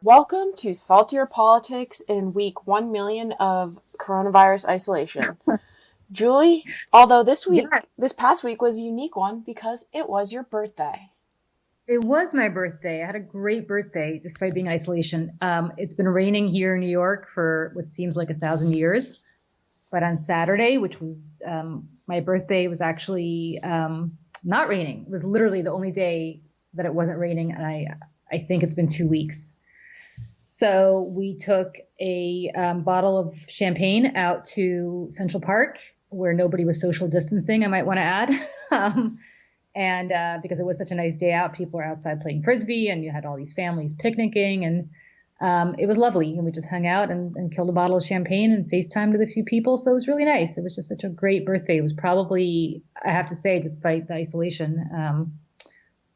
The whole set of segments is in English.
Welcome to Saltier Politics in week 1 million of coronavirus isolation. Julie, although this past week was a unique one because it was your birthday. It was my birthday. I had a great birthday despite being in isolation. It's been raining here in New York for what seems like 1,000 years. But on Saturday, which was my birthday, was actually not raining. It was literally the only day that it wasn't raining. And I think it's been 2 weeks. So we took a bottle of champagne out to Central Park where nobody was social distancing, I might want to add. And because it was such a nice day out, people were outside playing Frisbee and you had all these families picnicking and it was lovely. And we just hung out and killed a bottle of champagne and FaceTimed with a few people. So it was really nice. It was just such a great birthday. It was probably, I have to say, despite the isolation,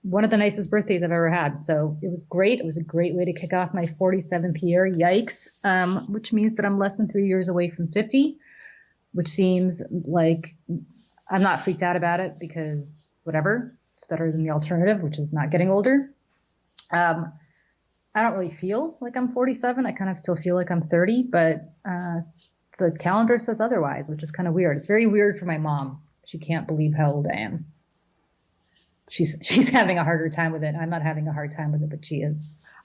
one of the nicest birthdays I've ever had. So it was great. It was a great way to kick off my 47th year. Yikes. Which means that I'm less than 3 years away from 50, which seems like I'm not freaked out about it because whatever, it's better than the alternative, which is not getting older. I don't really feel like I'm 47. I kind of still feel like I'm 30, but the calendar says otherwise, which is kind of weird. It's very weird for my mom. She can't believe how old I am. She's having a harder time with it. I'm not having a hard time with it, but she is.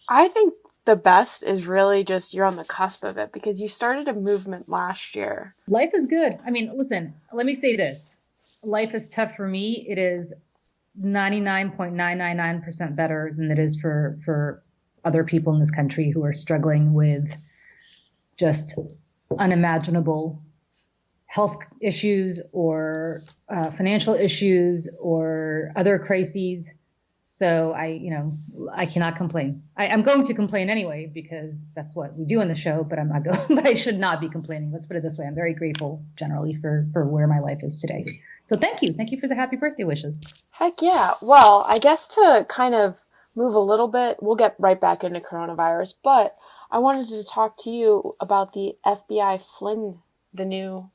I think the best is really just you're on the cusp of it because you started a movement last year. Life is good. I mean, listen, let me say this. Life is tough for me. It is 99.999% better than it is for other people in this country who are struggling with just unimaginable health issues or financial issues or other crises. So I cannot complain. I'm going to complain anyway because that's what we do in the show, but I'm not going, but I should not be complaining. Let's put it this way. I'm very grateful generally for where my life is today. So thank you. Thank you for the happy birthday wishes. Heck yeah. Well, I guess to kind of move a little bit, we'll get right back into coronavirus, but I wanted to talk to you about the FBI Flynn, the new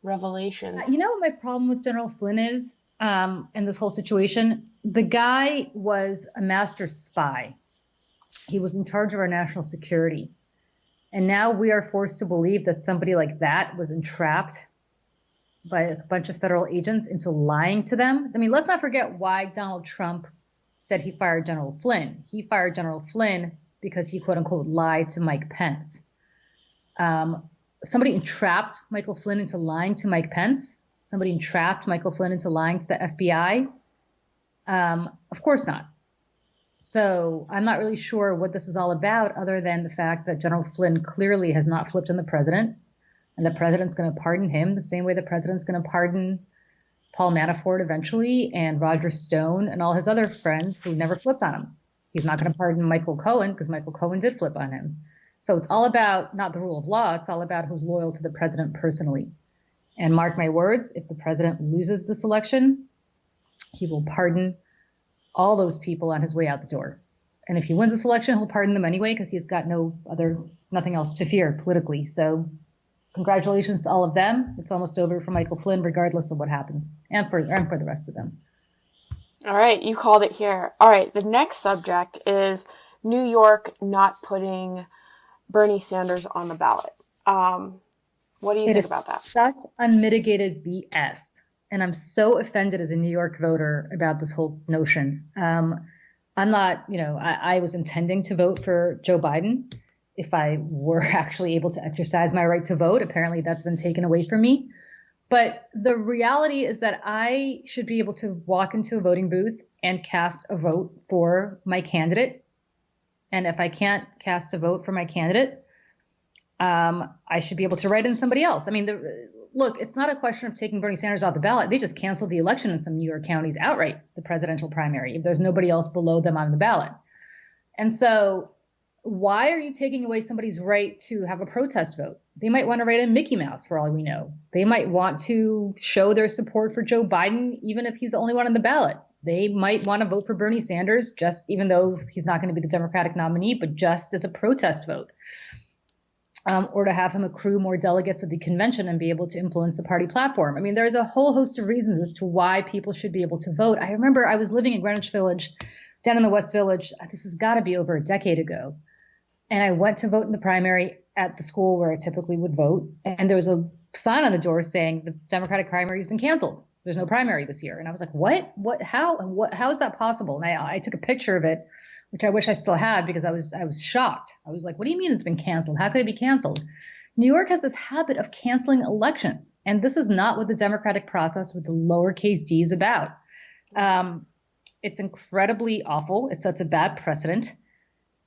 revelation. You know what my problem with General Flynn is in this whole situation? The guy was a master spy. He was in charge of our national security. And now we are forced to believe that somebody like that was entrapped by a bunch of federal agents into lying to them. I mean, let's not forget why Donald Trump said he fired General Flynn. He fired General Flynn because he, quote unquote, lied to Mike Pence. Somebody entrapped Michael Flynn into lying to Mike Pence. Somebody entrapped Michael Flynn into lying to the FBI. Of course not. So I'm not really sure what this is all about other than the fact that General Flynn clearly has not flipped on the president. And the president's going to pardon him the same way the president's going to pardon Paul Manafort eventually and Roger Stone and all his other friends who never flipped on him. He's not going to pardon Michael Cohen because Michael Cohen did flip on him. So it's all about not the rule of law. It's all about who's loyal to the president personally. And mark my words, if the president loses this election, he will pardon all those people on his way out the door. And if he wins this election, he'll pardon them anyway because he's got nothing else to fear politically. So congratulations to all of them. It's almost over for Michael Flynn, regardless of what happens, and for the rest of them. All right, you called it here. All right, the next subject is New York not putting Bernie Sanders on the ballot. What do you think about that? Such unmitigated BS. And I'm so offended as a New York voter about this whole notion. I'm not, I was intending to vote for Joe Biden if I were actually able to exercise my right to vote. Apparently that's been taken away from me. But the reality is that I should be able to walk into a voting booth and cast a vote for my candidate. And if I can't cast a vote for my candidate, I should be able to write in somebody else. I mean, look, it's not a question of taking Bernie Sanders off the ballot. They just canceled the election in some New York counties outright, the presidential primary, if there's nobody else below them on the ballot. And so why are you taking away somebody's right to have a protest vote? They might want to write in Mickey Mouse for all we know. They might want to show their support for Joe Biden, even if he's the only one on the ballot. They might want to vote for Bernie Sanders, just even though he's not going to be the Democratic nominee, but just as a protest vote. or to have him accrue more delegates at the convention and be able to influence the party platform. I mean, there's a whole host of reasons as to why people should be able to vote. I remember I was living in Greenwich Village, down in the West Village. This has got to be over a decade ago. And I went to vote in the primary at the school where I typically would vote. And there was a sign on the door saying the Democratic primary has been canceled. There's no primary this year. And I was like, what? How is that possible? And I took a picture of it, which I wish I still had, because I was shocked. I was like, what do you mean it's been canceled? How could it be canceled? New York has this habit of canceling elections. And this is not what the democratic process with the lowercase d is about. It's incredibly awful. It sets a bad precedent.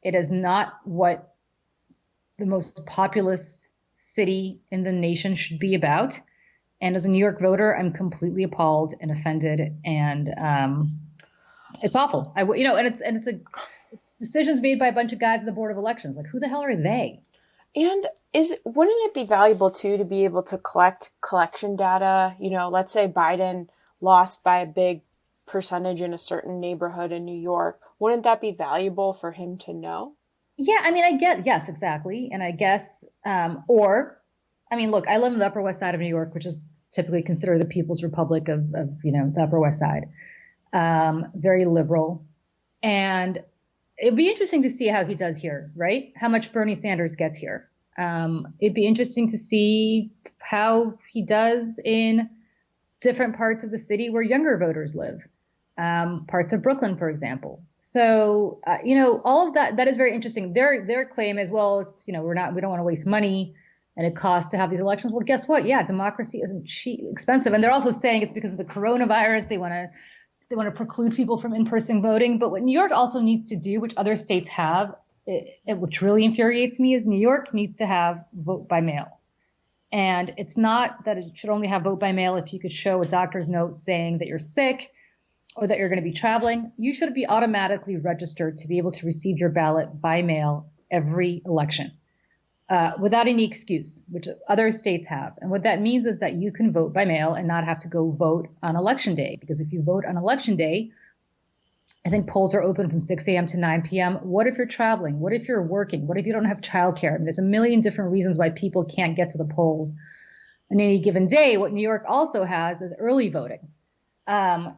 It is not what the most populous city in the nation should be about. And as a New York voter, I'm completely appalled and offended, and it's awful. It's decisions made by a bunch of guys at the Board of Elections. Like, who the hell are they? And wouldn't it be valuable too to be able to collect collection data? Let's say Biden lost by a big percentage in a certain neighborhood in New York. Wouldn't that be valuable for him to know? Yeah, I mean, yes, exactly. And I guess, look, I live in the Upper West Side of New York, which is typically considered the People's Republic of the Upper West Side. Very liberal. And it'd be interesting to see how he does here, right? How much Bernie Sanders gets here. It'd be interesting to see how he does in different parts of the city where younger voters live. Parts of Brooklyn, for example. So, all of that is very interesting. Their claim is, well, it's, we don't want to waste money and it costs to have these elections. Well, guess what? Yeah, democracy isn't expensive. And they're also saying it's because of the coronavirus. They want to preclude people from in-person voting. But what New York also needs to do, which other states have, which really infuriates me, is New York needs to have vote by mail. And it's not that it should only have vote by mail if you could show a doctor's note saying that you're sick or that you're going to be traveling. You should be automatically registered to be able to receive your ballot by mail every election without any excuse, which other states have. And what that means is that you can vote by mail and not have to go vote on election day. Because if you vote on election day, I think polls are open from 6 a.m. to 9 p.m. What if you're traveling? What if you're working? What if you don't have childcare? I mean, there's a million different reasons why people can't get to the polls on any given day. What New York also has is early voting.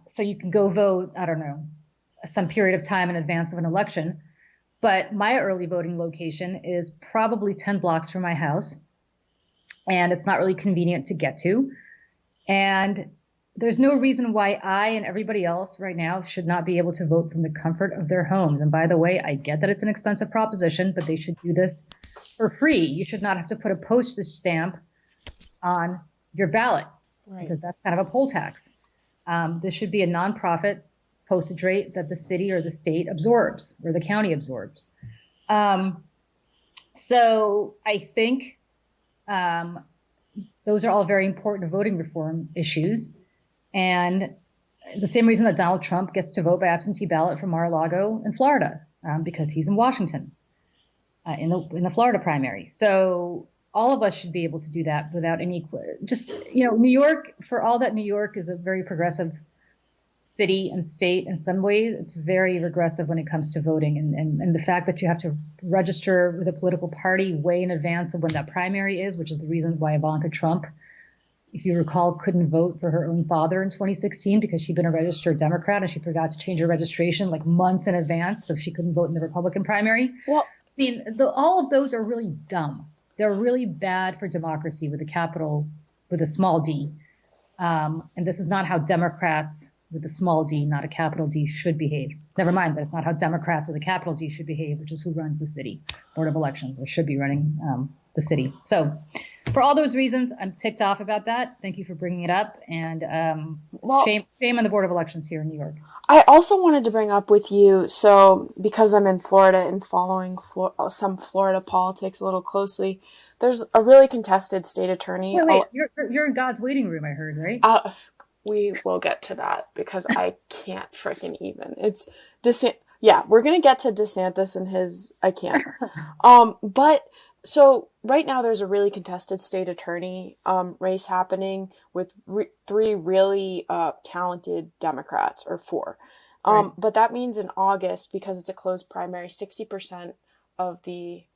So you can go vote, I don't know, some period of time in advance of an election. But my early voting location is probably 10 blocks from my house, and it's not really convenient to get to. And there's no reason why I and everybody else right now should not be able to vote from the comfort of their homes. And by the way, I get that it's an expensive proposition, but they should do this for free. You should not have to put a postage stamp on your ballot, right? Because that's kind of a poll tax. This should be a nonprofit postage rate that the city or the state absorbs or the county absorbs. So I think those are all very important voting reform issues. And the same reason that Donald Trump gets to vote by absentee ballot from Mar-a-Lago in Florida, because he's in Washington in the Florida primary. So all of us should be able to do that without any, New York, for all that New York is a very progressive city and state in some ways, it's very regressive when it comes to voting. And the fact that you have to register with a political party way in advance of when that primary is, which is the reason why Ivanka Trump, if you recall, couldn't vote for her own father in 2016 because she'd been a registered Democrat and she forgot to change her registration like months in advance, so she couldn't vote in the Republican primary. Well, I mean, all of those are really dumb. They're really bad for democracy with a small d. And this is not how Democrats with a small d, not a capital D, should behave. Never mind that it's not how Democrats with a capital D should behave, which is who runs the city Board of Elections, or should be running the city. So for all those reasons, I'm ticked off about that. Thank you for bringing it up. And shame on the Board of Elections here in New York. I also wanted to bring up with you, so because I'm in Florida and following some Florida politics a little closely, there's a really contested state attorney. Wait, you're in God's waiting room, I heard, right? We will get to that because I can't freaking even. It's yeah, we're going to get to DeSantis and his, I can't. But so right now there's a really contested state attorney race happening with three really talented Democrats, or four. Right. But that means in August, because it's a closed primary, 60% of the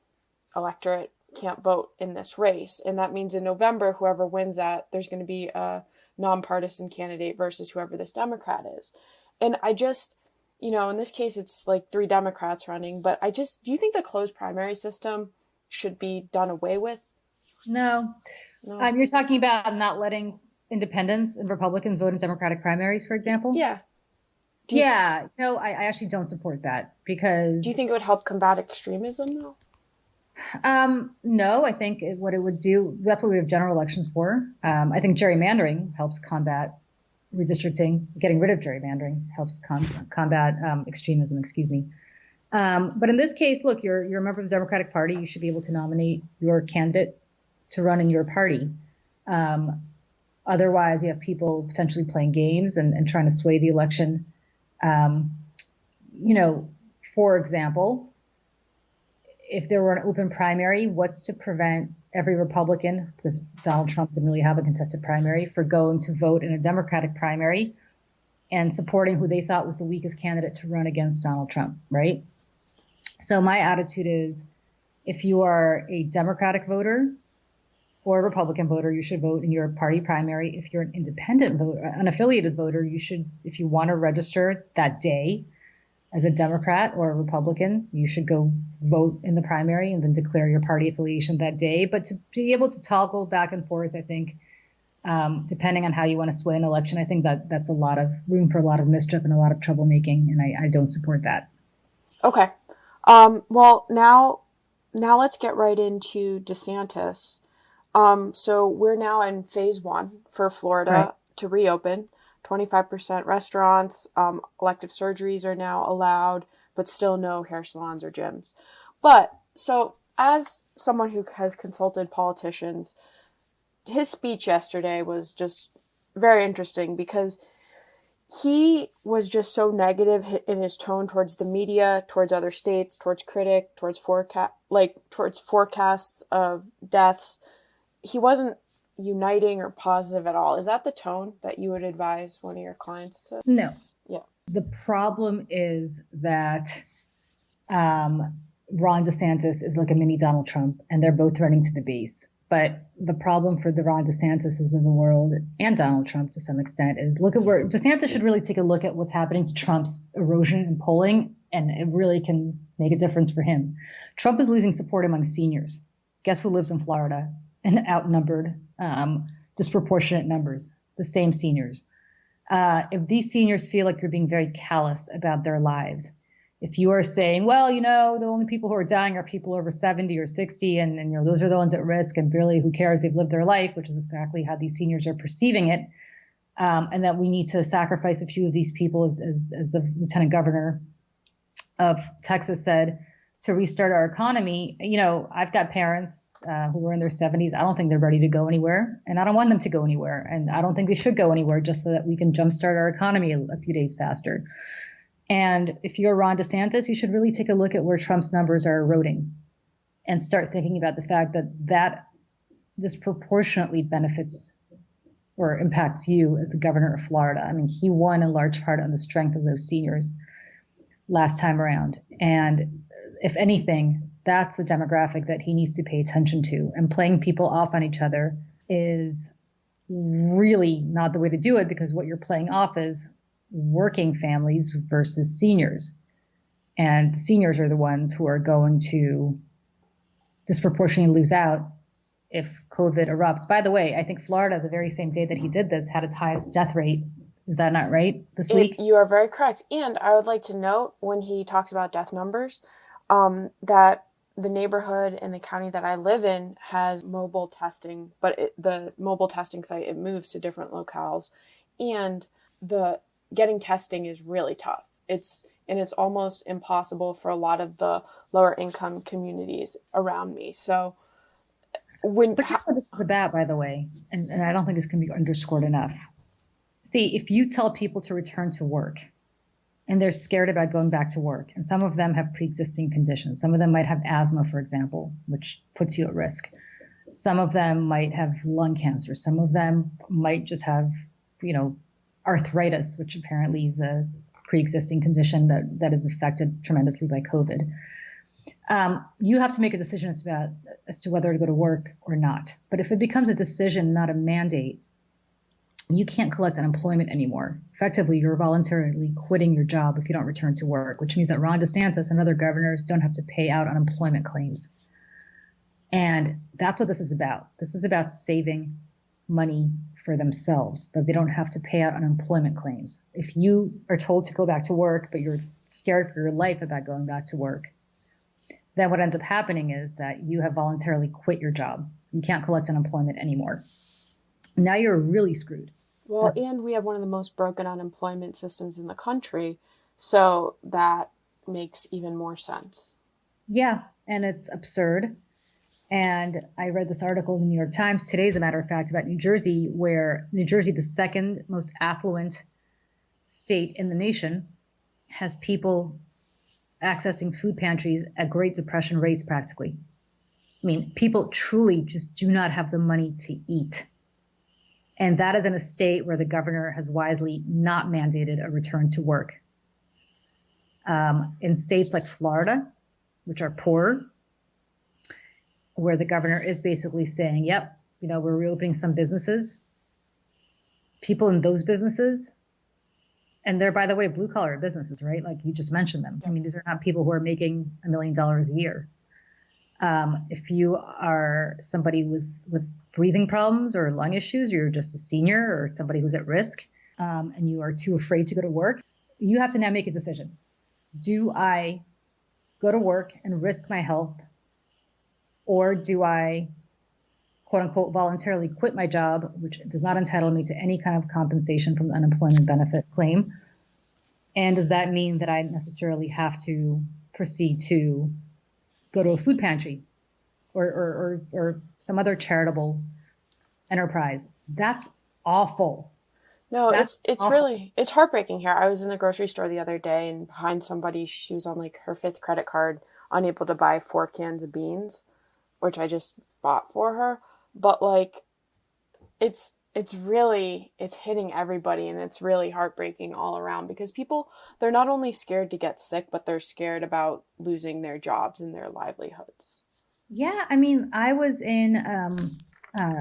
electorate can't vote in this race. And that means in November, whoever wins that, there's going to be a nonpartisan candidate versus whoever this Democrat is. And I just, in this case, it's like 3 Democrats running, but do you think the closed primary system should be done away with? No. You're talking about not letting independents and Republicans vote in Democratic primaries, for example? Yeah. No, I actually don't support that because. Do you think it would help combat extremism though? No, I think what it would do, that's what we have general elections for. I think gerrymandering helps combat redistricting. Getting rid of gerrymandering helps combat extremism, excuse me. But in this case, look, you're a member of the Democratic Party. You should be able to nominate your candidate to run in your party. Otherwise, you have people potentially playing games and trying to sway the election. For example, if there were an open primary, what's to prevent every Republican, because Donald Trump didn't really have a contested primary, for going to vote in a Democratic primary and supporting who they thought was the weakest candidate to run against Donald Trump, right? So my attitude is, if you are a Democratic voter or a Republican voter, you should vote in your party primary. If you're an independent voter, an unaffiliated voter, you should, if you want to register that day as a Democrat or a Republican, you should go vote in the primary and then declare your party affiliation that day. But to be able to toggle back and forth, I think, depending on how you want to sway an election, I think that's a lot of room for a lot of mischief and a lot of troublemaking, and I don't support that. Okay. Well, now let's get right into DeSantis. So we're now in phase 1 for Florida to reopen. 25% restaurants, elective surgeries are now allowed, but still no hair salons or gyms. But so as someone who has consulted politicians, his speech yesterday was just very interesting because he was just so negative in his tone towards the media, towards other states, towards critics, towards forecasts of deaths. He wasn't uniting or positive at all. Is that the tone that you would advise one of your clients to? No. Yeah. The problem is that Ron DeSantis is like a mini Donald Trump, and they're both running to the base. But the problem for the Ron DeSantises of the world, and Donald Trump to some extent, is look at where DeSantis should really take a look at what's happening to Trump's erosion in polling, and it really can make a difference for him. Trump is losing support among seniors. Guess who lives in Florida? And outnumbered, disproportionate numbers, the same seniors. If these seniors feel like you're being very callous about their lives, if you are saying, well, the only people who are dying are people over 70 or 60, and those are the ones at risk, and really, who cares? They've lived their life, which is exactly how these seniors are perceiving it, and that we need to sacrifice a few of these people, as the lieutenant governor of Texas said, to restart our economy. I've got parents who are in their 70s. I don't think they're ready to go anywhere, and I don't want them to go anywhere, and I don't think they should go anywhere, just so that we can jumpstart our economy a few days faster. And if you're Ron DeSantis, you should really take a look at where Trump's numbers are eroding and start thinking about the fact that disproportionately benefits or impacts you as the governor of Florida. I mean, he won in large part on the strength of those seniors last time around. And if anything, that's the demographic that he needs to pay attention to. And playing people off on each other is really not the way to do it, because what you're playing off is working families versus seniors. And seniors are the ones who are going to disproportionately lose out if COVID erupts. By the way, I think Florida, the very same day that he did this, had its highest death rate. Is that not right this week? You are very correct. And I would like to note, when he talks about death numbers, that the neighborhood and the county that I live in has mobile testing, but the mobile testing site, it moves to different locales. And the getting testing is really tough. It's almost impossible for a lot of the lower income communities around me. So But that's what this is about, by the way, and I don't think this can be underscored enough. See, if you tell people to return to work and they're scared about going back to work, and some of them have pre-existing conditions, some of them might have asthma, for example, which puts you at risk. Some of them might have lung cancer. Some of them might just have, arthritis, which apparently is a pre-existing condition that is affected tremendously by COVID. You have to make a decision as to whether to go to work or not. But if it becomes a decision, not a mandate, you can't collect unemployment anymore. Effectively, you're voluntarily quitting your job if you don't return to work, which means that Ron DeSantis and other governors don't have to pay out unemployment claims. And that's what this is about. This is about saving money for themselves, that they don't have to pay out unemployment claims. If you are told to go back to work, but you're scared for your life about going back to work, then what ends up happening is that you have voluntarily quit your job. You can't collect unemployment anymore. Now you're really screwed. Well, and we have one of the most broken unemployment systems in the country, so that makes even more sense. Yeah, and it's absurd. And I read this article in the New York Times today, as a matter of fact, about New Jersey, where New Jersey, the second most affluent state in the nation, has people accessing food pantries at Great Depression rates practically. I mean, people truly just do not have the money to eat. And that is in a state where the governor has wisely not mandated a return to work. In states like Florida, which are poor, where the governor is basically saying, yep, we're reopening some businesses. People in those businesses, and they're, by the way, blue collar businesses, right? Like you just mentioned them. I mean, these are not people who are making $1 million a year. If you are somebody with breathing problems or lung issues, or you're just a senior or somebody who's at risk, and you are too afraid to go to work, you have to now make a decision. Do I go to work and risk my health, or do I, quote unquote, voluntarily quit my job, which does not entitle me to any kind of compensation from the unemployment benefit claim? And does that mean that I necessarily have to proceed to go to a food pantry or some other charitable enterprise? That's awful. No, it's really, it's heartbreaking here. I was in the grocery store the other day, and behind somebody, she was on like her 5th credit card, unable to buy 4 cans of beans, which I just bought for her. But like, it's hitting everybody, and it's really heartbreaking all around, because people, they're not only scared to get sick, but they're scared about losing their jobs and their livelihoods. Yeah, I mean, I was in a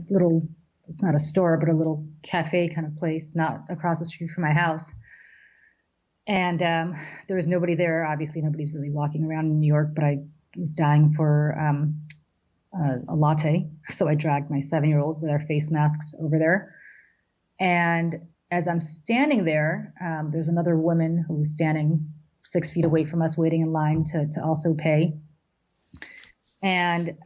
little, it's not a store, but a little cafe kind of place, not across the street from my house. And there was nobody there. Obviously, nobody's really walking around in New York, but I was dying for a latte. So I dragged my 7-year-old with our face masks over there. And as I'm standing there, there's another woman who was standing 6 feet away from us, waiting in line to also pay. And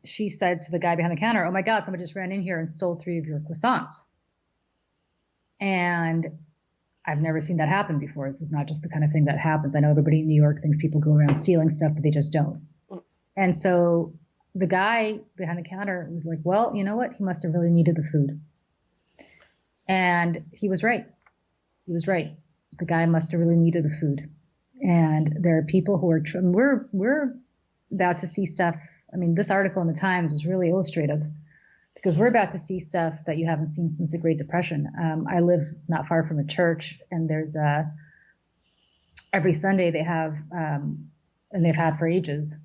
she said to the guy behind the counter, "Oh my God, somebody just ran in here and stole 3 of your croissants." And I've never seen that happen before. This is not just the kind of thing that happens. I know everybody in New York thinks people go around stealing stuff, but they just don't. And so the guy behind the counter was like, well, you know what? He must have really needed the food. And he was right. He was right. The guy must have really needed the food. And there are people who are, we're about to see stuff. I mean, this article in the Times was really illustrative, because we're about to see stuff that you haven't seen since the Great Depression. I live not far from a church, and there's every Sunday they have, and they've had for ages,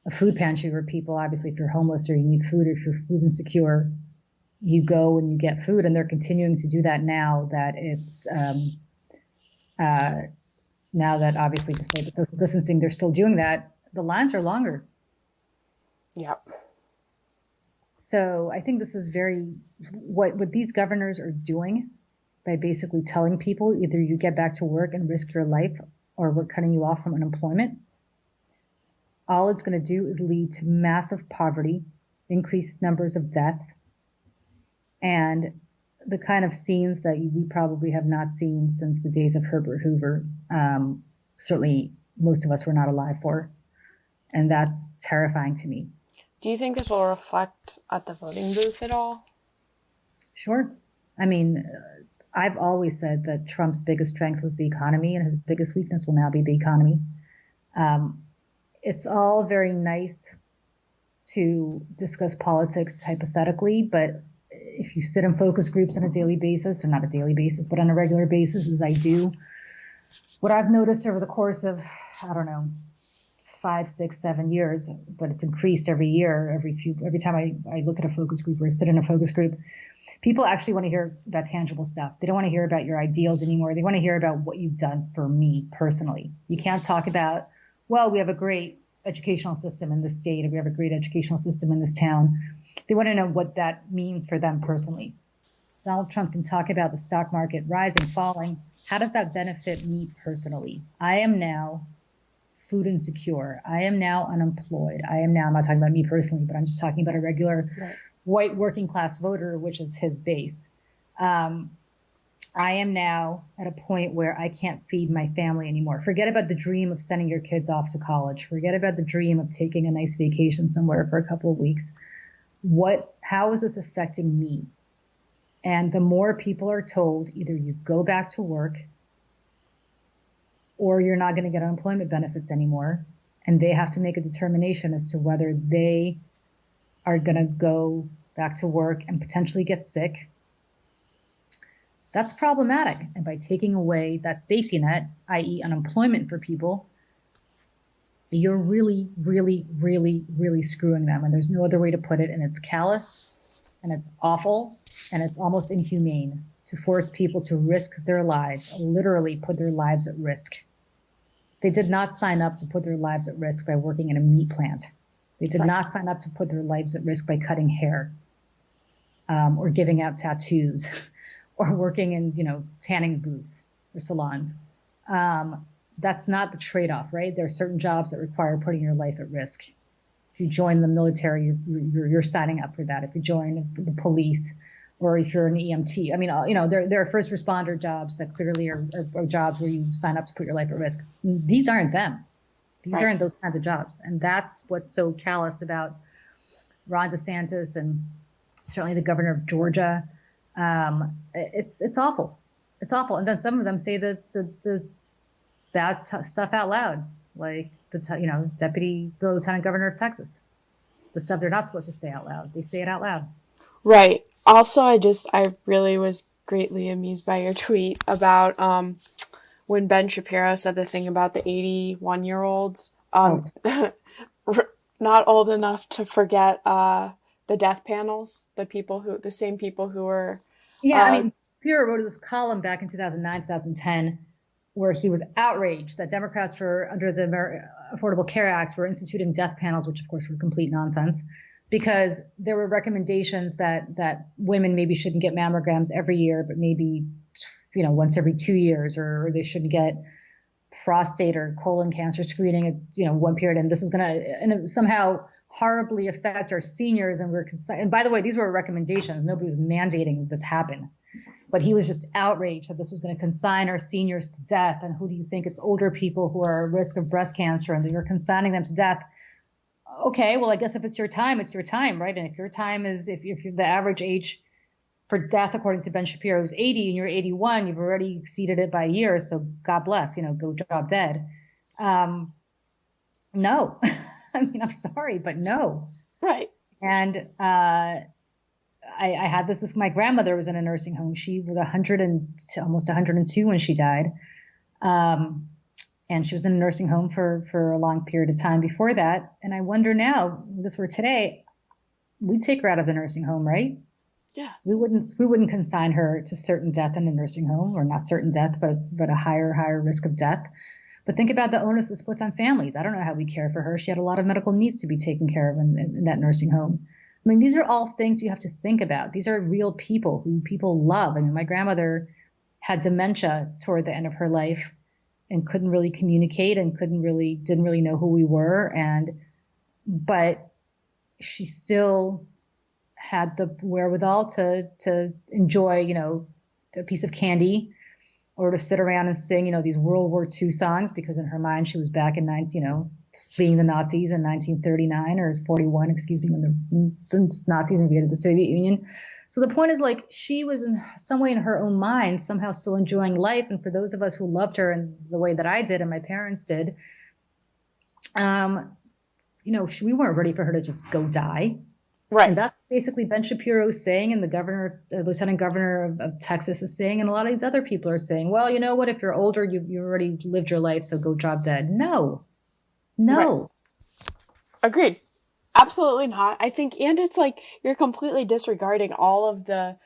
a food pantry where people, obviously, if you're homeless or you need food, or if you're food insecure, you go and you get food. And they're continuing to do that now that it's, now that obviously, despite the social distancing, they're still doing that. The lines are longer. Yep. So I think this is what these governors are doing by basically telling people either you get back to work and risk your life, or we're cutting you off from unemployment. All it's going to do is lead to massive poverty, increased numbers of deaths, and the kind of scenes that we probably have not seen since the days of Herbert Hoover. Certainly most of us were not alive for. And that's terrifying to me. Do you think this will reflect at the voting booth at all? Sure. I mean, I've always said that Trump's biggest strength was the economy, and his biggest weakness will now be the economy. It's all very nice to discuss politics hypothetically, but if you sit in focus groups on a daily basis, or not a daily basis, but on a regular basis, as I do, what I've noticed over the course of, I don't know, 5, 6, 7 years, but it's increased every year. Every time I look at a focus group or sit in a focus group, people actually want to hear about tangible stuff. They don't want to hear about your ideals anymore. They want to hear about what you've done for me personally. You can't talk about, well, we have a great educational system in this state, or we have a great educational system in this town. They want to know what that means for them personally. Donald Trump can talk about the stock market rising, falling. How does that benefit me personally? I am now food insecure. I am now unemployed. I'm not talking about me personally, but I'm just talking about a regular white working class voter, which is his base. I am now at a point where I can't feed my family anymore. Forget about the dream of sending your kids off to college. Forget about the dream of taking a nice vacation somewhere for a couple of weeks. How is this affecting me? And the more people are told, either you go back to work or you're not going to get unemployment benefits anymore, and they have to make a determination as to whether they are going to go back to work and potentially get sick, that's problematic. And by taking away that safety net, i.e. unemployment for people, you're really, really, really, really screwing them. And there's no other way to put it. And it's callous, and it's awful, and it's almost inhumane to force people to risk their lives, literally put their lives at risk. They did not sign up to put their lives at risk by working in a meat plant. They did not sign up to put their lives at risk by cutting hair, or giving out tattoos, or working in, tanning booths or salons. That's not the trade-off, right? There are certain jobs that require putting your life at risk. If you join the military, you're signing up for that. If you join the police, or if you're an EMT, there are first responder jobs that clearly are jobs where you sign up to put your life at risk. These aren't them. These aren't those kinds of jobs. And that's what's so callous about Ron DeSantis and certainly the governor of Georgia. It's awful. It's awful. And then some of them say the bad stuff out loud, like the lieutenant governor of Texas. The stuff they're not supposed to say out loud. They say it out loud. Right. Also, I really was greatly amused by your tweet about when Ben Shapiro said the thing about the 81-year-olds, not old enough to forget the death panels, the same people who were. Yeah, Shapiro wrote this column back in 2009, 2010, where he was outraged that Democrats under the Affordable Care Act were instituting death panels, which of course were complete nonsense, because there were recommendations that women maybe shouldn't get mammograms every year, but maybe once every 2 years, or they shouldn't get prostate or colon cancer screening at one period, and this is going to somehow horribly affect our seniors. And by the way, these were recommendations. Nobody was mandating this happen, but he was just outraged that this was going to consign our seniors to death. And who do you think? It's older people who are at risk of breast cancer, and you're consigning them to death. Okay, well, I guess if it's your time, it's your time, right? And if your time is, if the average age for death, according to Ben Shapiro, is 80 and you're 81, you've already exceeded it by a year. So God bless, go drop dead. No, I'm sorry, but no. Right. And I had this. My grandmother was in a nursing home. She was almost 102 when she died. And she was in a nursing home for a long period of time before that. And I wonder now, if this were today, we'd take her out of the nursing home, right? Yeah. We wouldn't consign her to certain death in a nursing home, or not certain death, but a higher risk of death. But think about the onus this puts on families. I don't know how we care for her. She had a lot of medical needs to be taken care of in that nursing home. These are all things you have to think about. These are real people who people love. My grandmother had dementia toward the end of her life and couldn't really communicate and didn't really know who we were. But she still had the wherewithal to enjoy, a piece of candy, or to sit around and sing, these World War II songs, because in her mind she was back in fleeing the Nazis in 1939 or 41, when the Nazis invaded the Soviet Union. So the point is, she was in some way in her own mind somehow still enjoying life. And for those of us who loved her in the way that I did and my parents did, we weren't ready for her to just go die. Right. And that's basically Ben Shapiro is saying, and the lieutenant governor of Texas is saying, and a lot of these other people are saying, well, you know what, if you're older, you already lived your life, so go drop dead. No. Right. Agreed. Absolutely not. I think, and it's like you're completely disregarding all of the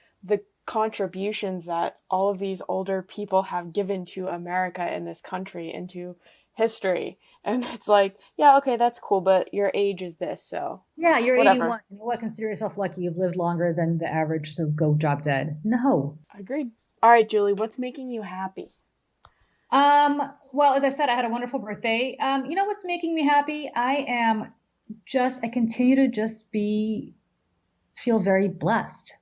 contributions that all of these older people have given to America and this country into history. And it's like, yeah, okay, that's cool, but your age is this, so Yeah, you're whatever. 81. You know what? Consider yourself lucky. You've lived longer than the average, so go drop dead. No. Agreed. All right, Julie, what's making you happy? Well, as I said, I had a wonderful birthday. You know what's making me happy? I continue to just feel very blessed.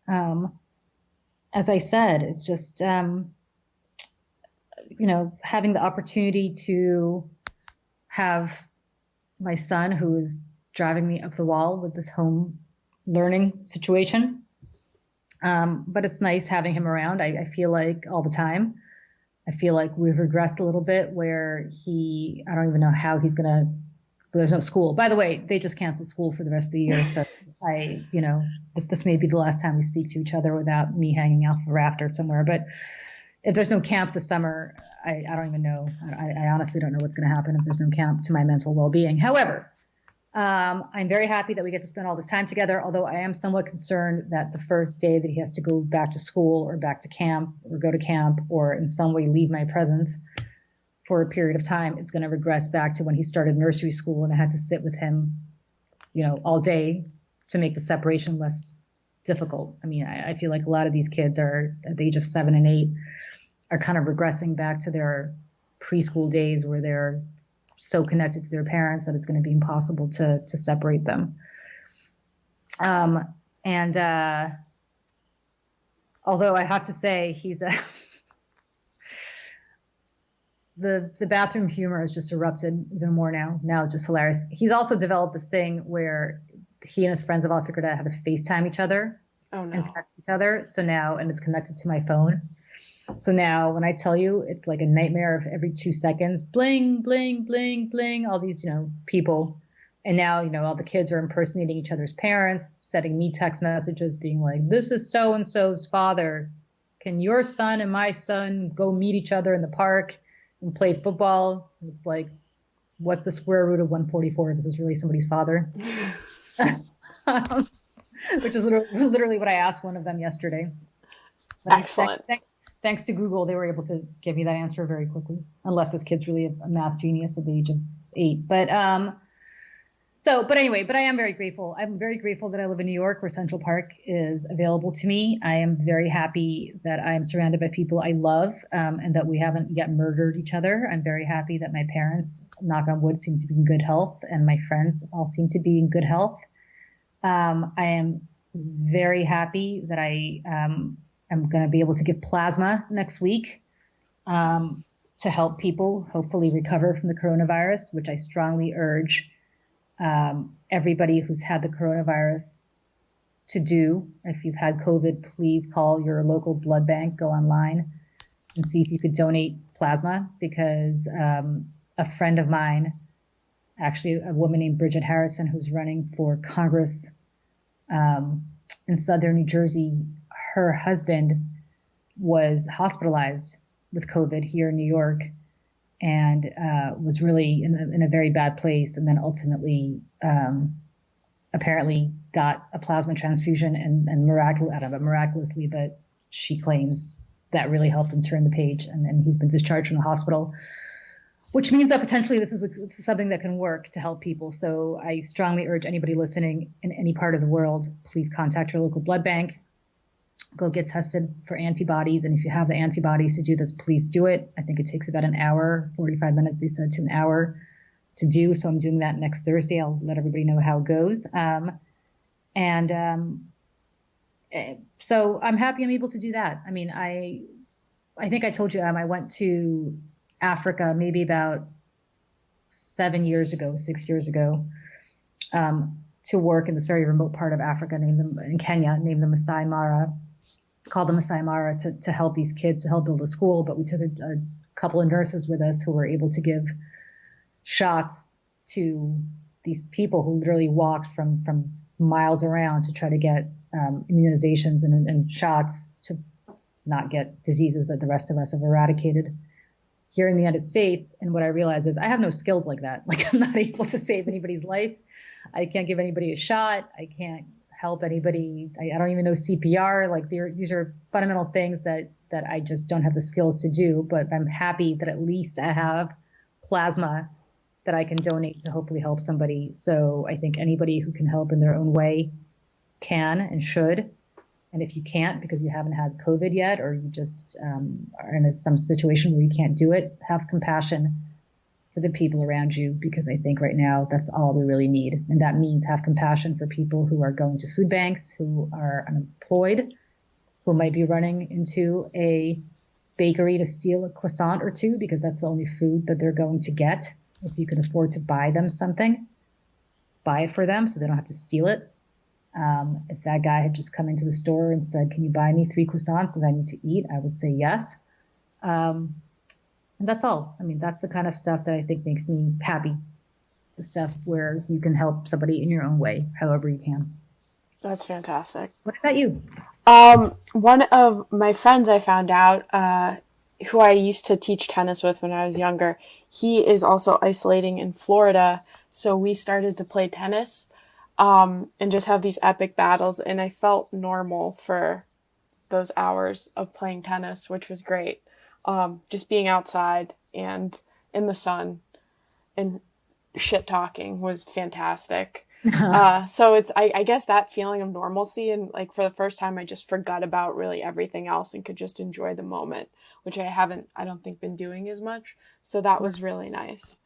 As I said, it's just, having the opportunity to have my son who is driving me up the wall with this home learning situation. But it's nice having him around. I feel like all the time. I feel like we've regressed a little bit where I don't even know how he's going to, there's no school. By the way, they just canceled school for the rest of the year. So this may be the last time we speak to each other without me hanging out the rafter somewhere. But if there's no camp this summer, I don't even know. I honestly don't know what's going to happen if there's no camp to my mental well-being. However, I'm very happy that we get to spend all this time together, although I am somewhat concerned that the first day that he has to go back to school or back to camp or go to camp or in some way leave my presence for a period of time, it's going to regress back to when he started nursery school and I had to sit with him, all day to make the separation less difficult. I mean, I feel like a lot of these kids are at the age of 7 and 8 are kind of regressing back to their preschool days where they're so connected to their parents that it's going to be impossible to separate them. Although I have to say he's the bathroom humor has just erupted even more now. Now it's just hilarious. He's also developed this thing where he and his friends have all figured out how to FaceTime each other and text each other. So now, and it's connected to my phone. So now when I tell you, it's like a nightmare of every 2 seconds, bling, bling, bling, bling, all these, people. And now, all the kids are impersonating each other's parents, sending me text messages being like, this is so-and-so's father. Can your son and my son go meet each other in the park and play football? And it's like, what's the square root of 144? This is really somebody's father. Which is literally what I asked one of them yesterday. Excellent. Thanks to Google, they were able to give me that answer very quickly, unless this kid's really a math genius at the age of 8. But anyway, I am very grateful. I'm very grateful that I live in New York where Central Park is available to me. I am very happy that I am surrounded by people I love and that we haven't yet murdered each other. I'm very happy that my parents, knock on wood, seem to be in good health and my friends all seem to be in good health. I am very happy that I'm going to be able to give plasma next week to help people hopefully recover from the coronavirus, which I strongly urge everybody who's had the coronavirus to do. If you've had COVID, please call your local blood bank, go online and see if you could donate plasma because a friend of mine, actually a woman named Bridget Harrison, who's running for Congress in Southern New Jersey, her husband was hospitalized with COVID here in New York and was really in a very bad place and then ultimately apparently got a plasma transfusion and miraculously, but she claims that really helped him turn the page and he's been discharged from the hospital, which means that potentially this is something that can work to help people. So I strongly urge anybody listening in any part of the world, please contact your local blood bank. Go get tested for antibodies. And if you have the antibodies to do this, please do it. I think it takes about an hour, 45 minutes, they said, to an hour to do. So I'm doing that next Thursday. I'll let everybody know how it goes. So I'm happy I'm able to do that. I mean, I think I told you, I went to Africa maybe about 6 years ago, to work in this very remote part of Africa in Kenya, named the Masai Mara, called the Masai Mara to help these kids, to help build a school. But we took a couple of nurses with us who were able to give shots to these people who literally walked from miles around to try to get immunizations and shots to not get diseases that the rest of us have eradicated here in the United States. And what I realized is I have no skills like that. Like I'm not able to save anybody's life. I can't give anybody a shot. I can't help anybody. I don't even know CPR. Like these are fundamental things that I just don't have the skills to do. But I'm happy that at least I have plasma that I can donate to hopefully help somebody. So I think anybody who can help in their own way can and should. And if you can't because you haven't had COVID yet, or you just are in some situation where you can't do it, have compassion for the people around you, because I think right now that's all we really need. And that means have compassion for people who are going to food banks, who are unemployed, who might be running into a bakery to steal a croissant or two because that's the only food that they're going to get. If you can afford to buy them something, buy it for them so they don't have to steal it. If that guy had just come into the store and said, can you buy me 3 croissants because I need to eat, I would say yes. And that's all. I mean, that's the kind of stuff that I think makes me happy. The stuff where you can help somebody in your own way, however you can. That's fantastic. What about you? One of my friends I found out, who I used to teach tennis with when I was younger, he is also isolating in Florida. So we started to play tennis, and just have these epic battles. And I felt normal for those hours of playing tennis, which was great. Just being outside and in the sun and shit talking was fantastic. So it's, I guess that feeling of normalcy, and like for the first time, I just forgot about really everything else and could just enjoy the moment, which I don't think been doing as much. So that was really nice.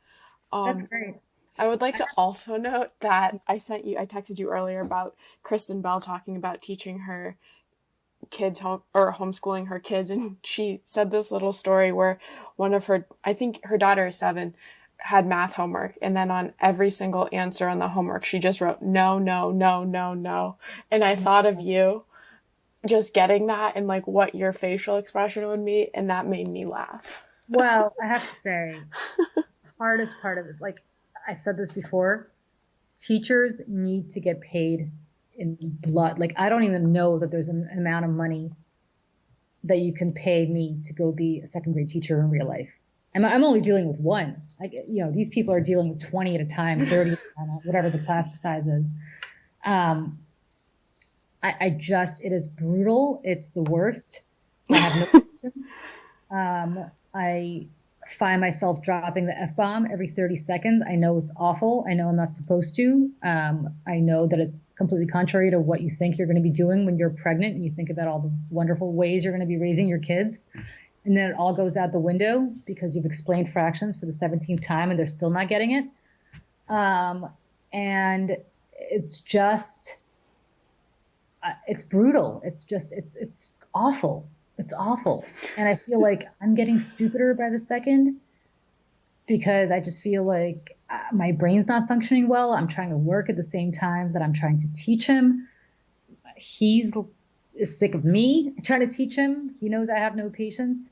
That's great. I would like to also note that I texted you earlier about Kristen Bell talking about teaching her kids homeschooling her kids. And she said this little story where one of her, I think her daughter is 7, had math homework. And then on every single answer on the homework, she just wrote, no, no, no, no, no. And I thought of you just getting that and like what your facial expression would be. And that made me laugh. Well, I have to say, the hardest part of it, like I've said this before, teachers need to get paid in blood. Like, I don't even know that there's an amount of money that you can pay me to go be a second grade teacher in real life. I'm only dealing with one. Like, these people are dealing with 20 at a time, 30, whatever the class size is. It is brutal. It's the worst. I have no patience. I find myself dropping the F-bomb every 30 seconds. I know it's awful. I know I'm not supposed to. I know that it's completely contrary to what you think you're going to be doing when you're pregnant and you think about all the wonderful ways you're going to be raising your kids. And then it all goes out the window because you've explained fractions for the 17th time and they're still not getting it. And it's just, it's brutal. It's awful. It's awful. And I feel like I'm getting stupider by the second because I just feel like my brain's not functioning well. I'm trying to work at the same time that I'm trying to teach him. He's sick of me trying to teach him. He knows I have no patience.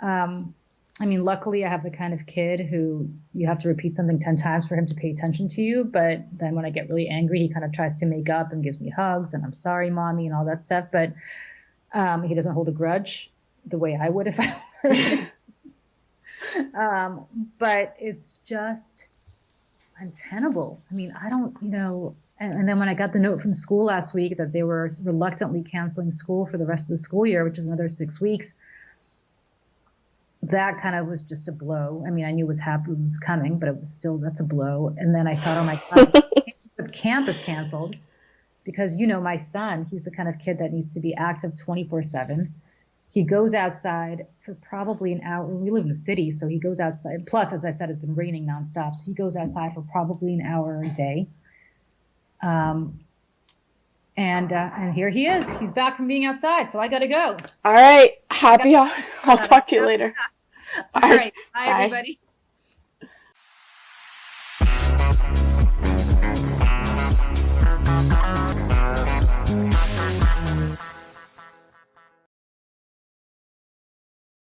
Luckily I have the kind of kid who you have to repeat something 10 times for him to pay attention to you. But then when I get really angry, he kind of tries to make up and gives me hugs and I'm sorry, mommy, and all that stuff. But he doesn't hold a grudge the way I would if I were. But it's just untenable. I don't, and then when I got the note from school last week that they were reluctantly canceling school for the rest of the school year, which is another 6 weeks, that kind of was just a blow. I knew it was coming, but it was still, that's a blow. And then I thought, oh my God, the camp is canceled. Because, my son, he's the kind of kid that needs to be active 24/7. He goes outside for probably an hour. We live in the city, so he goes outside. Plus, as I said, it's been raining nonstop. So he goes outside for probably an hour a day. And here he is. He's back from being outside, so I got to go. All right. Happy. I'll talk to you later. All right. Bye, everybody.